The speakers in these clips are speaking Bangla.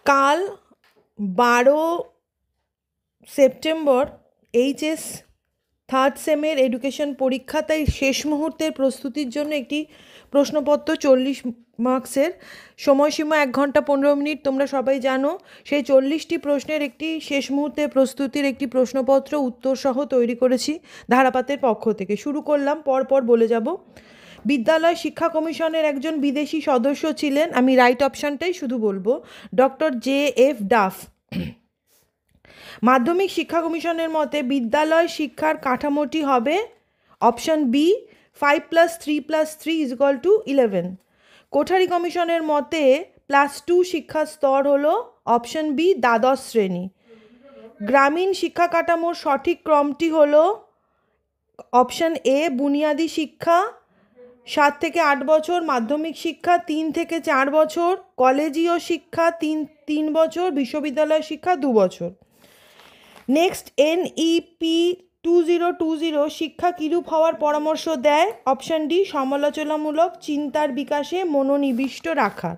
কাল 12 সেপ্টেম্বর এইচএস থার্ড সেমের এডুকেশন পরীক্ষা, তাই শেষ মুহূর্তের প্রস্তুতির জন্য একটি প্রশ্নপত্র 40 মার্কসের, সময়সীমা 1 ঘন্টা 15 মিনিট। তোমরা সবাই জানো সেই 40টি প্রশ্নের একটি শেষ মুহূর্তের প্রস্তুতির একটি প্রশ্নপত্র উত্তরসহ তৈরি করেছি ধারাপাতের পক্ষ থেকে। শুরু করলাম, পরপর বলে যাব। বিদ্যালয় শিক্ষা কমিশনের একজন বিদেশি সদস্য ছিলেন, আমি রাইট অপশানটাই শুধু বলবো, ডক্টর JF ডাফ। মাধ্যমিক শিক্ষা কমিশনের মতে বিদ্যালয় শিক্ষার কাঠামোটি হবে অপশান বি 5+3+3=11। কোঠারি কমিশনের মতে +2 শিক্ষার স্তর হলো অপশান বি দ্বাদশ শ্রেণী। গ্রামীণ শিক্ষা কাঠামোর সঠিক ক্রমটি হলো অপশান এ বুনিয়াদী শিক্ষা 7 থেকে 8 বছর, মাধ্যমিক শিক্ষা 3 থেকে 4 বছর, কলেজীয় শিক্ষা 3 বছর, বিশ্ববিদ্যালয় শিক্ষা 2 বছর। নেক্সট, NEP 2020 শিক্ষা কিরূপ হওয়ার পরামর্শ দেয়? অপশান ডি সমালোচনামূলক চিন্তার বিকাশে মনোনিবিষ্ট রাখা।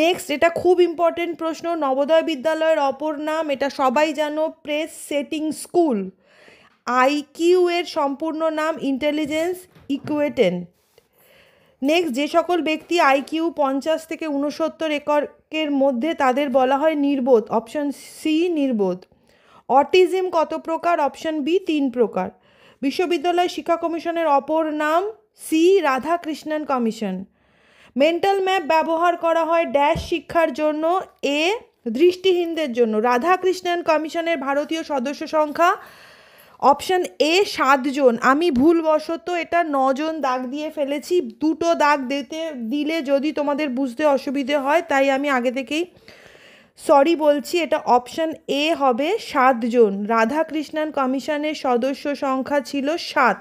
নেক্সট, এটা খুব ইম্পর্টেন্ট প্রশ্ন, নবোদয় বিদ্যালয়ের অপর নাম, এটা সবাই জানো, প্রেস সেটিং স্কুল। IQ এর সম্পূর্ণ নাম ইন্টেলিজেন্স ইকুয়েটেন্ট। নেক্সট, যে সকল ব্যক্তি IQ 50 থেকে 69 এককের মধ্যে তাদের বলা হয় নির্বোধ, অপশান সি নির্বোধ। অটিজম কত প্রকার? অপশান বি 3 প্রকার। বিশ্ববিদ্যালয় শিক্ষা কমিশনের অপর নাম C Radhakrishnan commission. Mental map ব্যবহার করা হয় ড্যাশ শিক্ষার জন্য? এ দৃষ্টিহীনদের জন্য। রাধাকৃষ্ণন কমিশনের ভারতীয় সদস্য সংখ্যা অপশান এ 7 জন। আমি ভুলবশত এটা 9 জন দাগ দিয়ে ফেলেছি, 2টো দাগ দিলে যদি তোমাদের বুঝতে অসুবিধে হয়, তাই আমি আগে থেকেই সরি বলছি। এটা অপশান এ হবে 7 জন। রাধাকৃষ্ণন কমিশনের সদস্য সংখ্যা ছিল 7,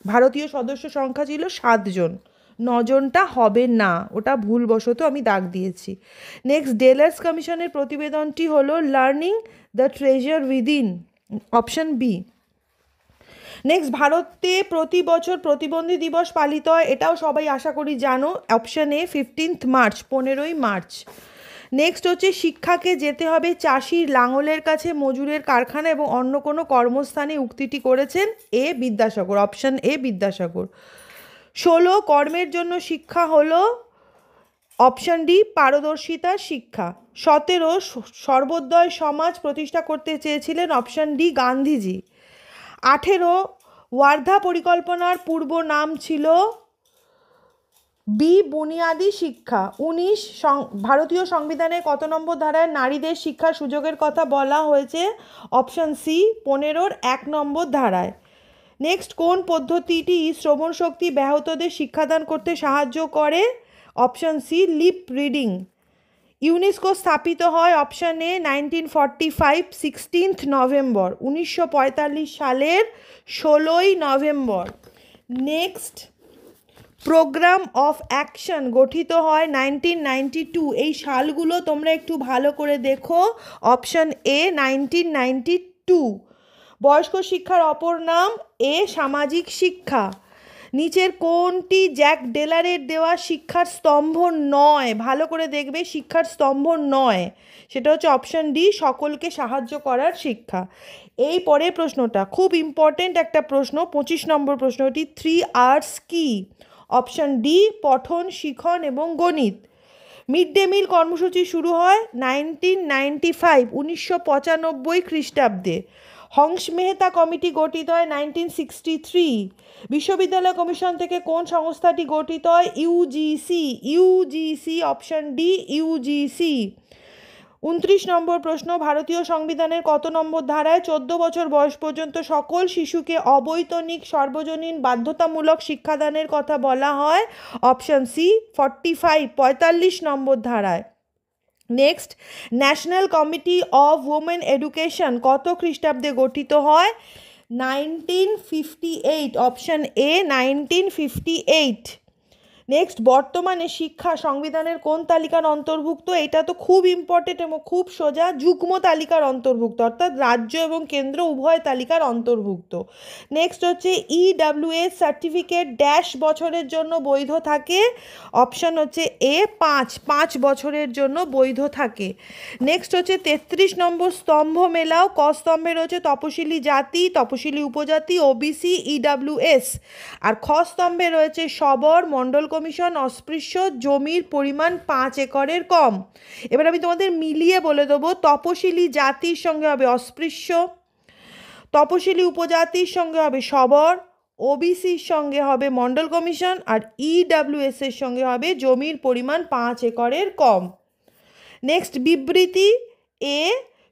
ভারতীয় সদস্য সংখ্যা ছিল 7 জন, 9 জনটা হবে না, ওটা ভুলবশত আমি দাগ দিয়েছি। নেক্সট, ডেলার্স কমিশনের প্রতিবেদনটি হলো learning the treasure within, option B. Next, ভারতে প্রতি বছর প্রতিবন্ধী দিবস পালিত হয়, এটাও সবাই আশা করি জানো, অপশান এ 15 মার্চ, 15ই মার্চ। নেক্সট হচ্ছে শিক্ষাকে যেতে হবে চাষির লাঙলের কাছে, মজুরের কারখানা এবং অন্য কোনো কর্মস্থানে, উক্তিটি করেছেন এ বিদ্যাসাগর, অপশান এ বিদ্যাসাগর। 16 কর্মের জন্য শিক্ষা হলো অপশান ডি পারদর্শিতার শিক্ষা। 17 সর্বোদয় সমাজ প্রতিষ্ঠা করতে চেয়েছিলেন, অপশান ডি গান্ধীজি। 18 ওয়ার্ধা পরিকল্পনার পূর্ব নাম ছিল বি বুনিয়াদী শিক্ষা। 19 ভারতীয় সংবিধানের কত নম্বর ধারায় নারীদের শিক্ষার সুযোগের কথা বলা হয়েছে? অপশান সি 15-র 1 নম্বর ধারায়। নেক্সট, কোন পদ্ধতিটি শ্রবণ শক্তি ব্যাহতদের শিক্ষাদান করতে সাহায্য করে? Option C lip reading. UNESCO স্থাপিত হয় অপশান এ 1945 16 নভেম্বর, 1945 সালের 16ই November. Next, program of action গঠিত হয় 1992, এই সালগুলো তোমরা একটু ভালো করে দেখো, অপশান এ 1992। বয়স্ক শিক্ষার অপর নাম এ সামাজিক শিক্ষা। নিচের কোনটি জ্যাক ডেলারের দেওয়া শিক্ষার স্তম্ভ নয়? ভালো করে দেখবে, শিক্ষার স্তম্ভ নয়, সেটা হচ্ছে অপশান ডি সকলকে সাহায্য করার শিক্ষা। এই পরের প্রশ্নটা খুব ইম্পর্টেন্ট একটা প্রশ্ন, 25 নম্বর প্রশ্নটি, 3 আর্টস কি? অপশান ডি পঠন, শিখন এবং গণিত। মিড ডে মিল কর্মসূচি শুরু হয় 1995, 1995 খ্রিস্টাব্দে। হংস মেহতা কমিটি গঠিত হয় 1963। বিশ্ববিদ্যালয় কমিশন থেকে কোন সংস্থাটি গঠিত হয়? UGC, option D UGC. 29 নম্বর প্রশ্ন, ভারতীয় সংবিধানের কত নম্বর ধারায় 14 বছর বয়স পর্যন্ত সকল শিশুকে অবৈতনিক সর্বজনীন বাধ্যতামূলক শিক্ষাদানের কথা বলা হয়? অপশান সি 45, 45 নম্বর ধারায়। Next, national committee of women education কত খ্রিস্টাব্দে গঠিত হয়? 1958, অপশান এ 1958। নেক্সট, বর্তমানে শিক্ষা সংবিধানের কোন তালিকার অন্তর্ভুক্ত? এটা তো খুব ইম্পর্টেন্ট এবং খুব সোজা, যুগ্ম তালিকার অন্তর্ভুক্ত, অর্থাৎ রাজ্য এবং কেন্দ্র উভয় তালিকার অন্তর্ভুক্ত। নেক্সট হচ্ছে EWS সার্টিফিকেট ড্যাশ বছরের জন্য বৈধ থাকে? অপশান হচ্ছে এ 5 বছরের জন্য বৈধ থাকে। নেক্সট হচ্ছে 33 নম্বর, স্তম্ভ মেলাও। ক স্তম্ভে রয়েছে তপশিলি জাতি, তপশিলি উপজাতি, OBC, EWS। আর খ স্তম্ভে রয়েছে সবর, মণ্ডল কমিশন, অস্পৃশ্য, জমির পরিমাণ 5 একরের কম। এবার আমি তোমাদের মিলিয়ে বলে দেবো, তপশিলি জাতির সঙ্গে হবে অস্পৃশ্য, তপশিলি উপজাতির সঙ্গে হবে সবর, OBCর সঙ্গে হবে মণ্ডল কমিশন, আর EWS এর সঙ্গে হবে জমির পরিমাণ 5 একরের কম। নেক্সট, বিবৃতি এ,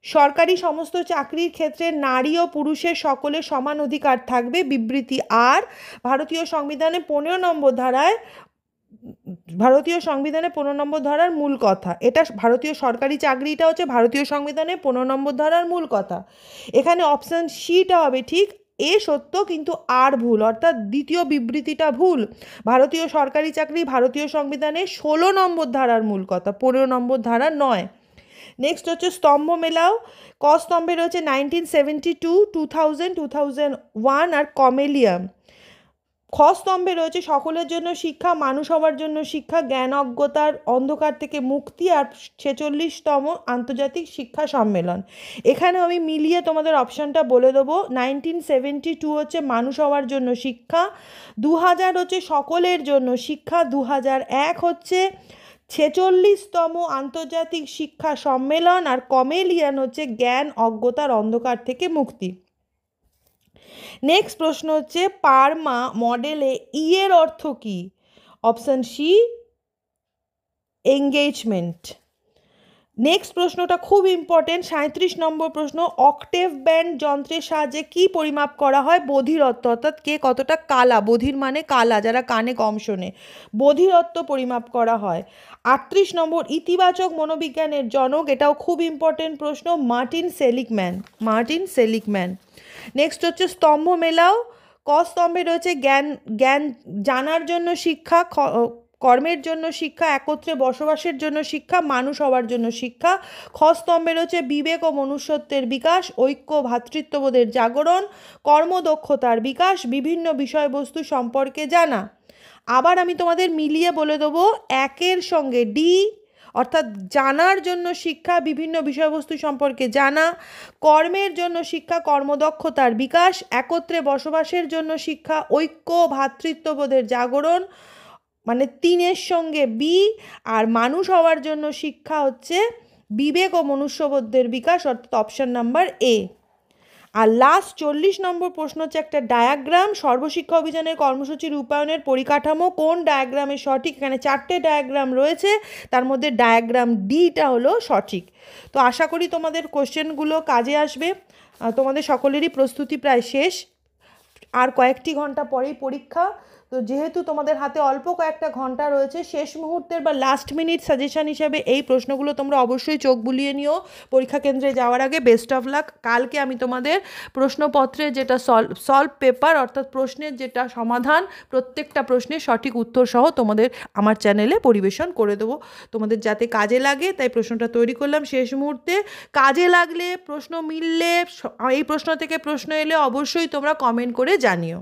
সরকারি সমস্ত চাকরির ক্ষেত্রে নারী ও পুরুষের সকলের সমান অধিকার থাকবে। বিবৃতি আর, ভারতীয় সংবিধানে 15 নম্বর ধারার মূল কথা। এটা ভারতীয় সরকারি চাকরিটা হচ্ছে ভারতীয় সংবিধানে 15 নম্বর ধারার মূল কথা। এখানে অপশান সিটা হবে ঠিক, এ সত্য কিন্তু আর ভুল, অর্থাৎ দ্বিতীয় বিবৃতিটা ভুল। ভারতীয় সরকারি চাকরি ভারতীয় সংবিধানে 16 নম্বর ধারার মূল কথা, 15 নম্বর ধারা নয়। নেক্সট হচ্ছে স্তম্ভ মেলাও। ক স্তম্ভে রয়েছে 1972, 2000, 2001 আর কমেলিয়াম। খ স্তম্ভে রয়েছে সকলের জন্য শিক্ষা, মানুষ হওয়ার জন্য শিক্ষা, জ্ঞান অজ্ঞতার অন্ধকার থেকে মুক্তি, আর 46তম আন্তর্জাতিক শিক্ষা সম্মেলন। এখানে আমি মিলিয়ে তোমাদের অপশানটা বলে দেবো। 1972 হচ্ছে মানুষ হওয়ার জন্য শিক্ষা, 2000 হচ্ছে সকলের জন্য শিক্ষা, 2001 হচ্ছে 46তম আন্তর্জাতিক শিক্ষা সম্মেলন, আর কমেলিয়ান হচ্ছে জ্ঞান অজ্ঞতার অন্ধকার থেকে মুক্তি। নেক্সট প্রশ্ন হচ্ছে, পারমা মডেলে এর অর্থ কী? Option C, engagement. নেক্সট প্রশ্নটা খুব ইম্পর্টেন্ট, 37 নম্বর প্রশ্ন। অক্টেভ ব্যান্ড যন্ত্রের সাহায্যে কি পরিমাপ করা হয়? বধিরত্ব, অর্থাৎ কে কতটা কালা, বধির মানে কালা, যারা কানে কম শোনে, বধিরত্ব পরিমাপ করা হয়। 38 নম্বর, ইতিবাচক মনোবিজ্ঞানের জনক, এটাও খুব ইম্পর্টেন্ট প্রশ্ন, মার্টিন সেলিকম্যান। নেক্সট হচ্ছে স্তম্ভ মেলাও। ক স্তম্ভে রয়েছে জ্ঞান জানার জন্য শিক্ষা, কর্মের জন্য শিক্ষা, একত্রে বসবাসের জন্য শিক্ষা, মানুষ হওয়ার জন্য শিক্ষা। খ স্তম্ভে রয়েছে বিবেক ও মনুষ্যত্বের বিকাশ, ঐক্য ভ্রাতৃত্ববোধের জাগরণ, কর্মদক্ষতার বিকাশ, বিভিন্ন বিষয়বস্তু সম্পর্কে জানা। আবার আমি তোমাদের মিলিয়ে বলে দেবো, একের সঙ্গে ডি, অর্থাৎ জানার জন্য শিক্ষা, বিভিন্ন বিষয়বস্তু সম্পর্কে জানা, কর্মের জন্য শিক্ষা, কর্মদক্ষতার বিকাশ, একত্রে বসবাসের জন্য শিক্ষা, ঐক্য ভ্রাতৃত্ববোধের জাগরণ, মানে 3-এর সঙ্গে বি, আর মানুষ হওয়ার জন্য শিক্ষা হচ্ছে বিবেক ও মনুষ্যবোধের বিকাশ, অর্থাৎ অপশান নাম্বার এ। আর লাস্ট 40 নম্বর প্রশ্ন হচ্ছে একটা ডায়াগ্রাম, সর্বশিক্ষা অভিযানের কর্মসূচি রূপায়ণের পরিকাঠামো কোন ডায়াগ্রামে সঠিক? এখানে 4টে ডায়াগ্রাম রয়েছে, তার মধ্যে ডায়াগ্রাম ডিটা হলো সঠিক। তো আশা করি তোমাদের কোশ্চেনগুলো কাজে আসবে। তোমাদের সকলেরই প্রস্তুতি প্রায় শেষ, আর কয়েকটি ঘন্টা পরেই পরীক্ষা। তো যেহেতু তোমাদের হাতে অল্প কয়েকটা ঘন্টা রয়েছে, শেষ মুহূর্তের বা লাস্ট মিনিট সাজেশন হিসেবে এই প্রশ্নগুলো তোমরা অবশ্যই চোখ বুলিয়ে নিও পরীক্ষা কেন্দ্রে যাওয়ার আগে। Best of luck. কালকে আমি তোমাদের প্রশ্নপত্রের যেটা সলভ পেপার, অর্থাৎ প্রশ্নের যেটা সমাধান, প্রত্যেকটা প্রশ্নের সঠিক উত্তর সহ তোমাদের আমার চ্যানেলে পরিবেশন করে দেবো, তোমাদের যাতে কাজে লাগে, তাই প্রশ্নটা তৈরি করলাম শেষ মুহূর্তে। কাজে লাগলে, প্রশ্ন মিললে, এই প্রশ্ন থেকে প্রশ্ন এলে অবশ্যই তোমরা কমেন্ট করে জানিও।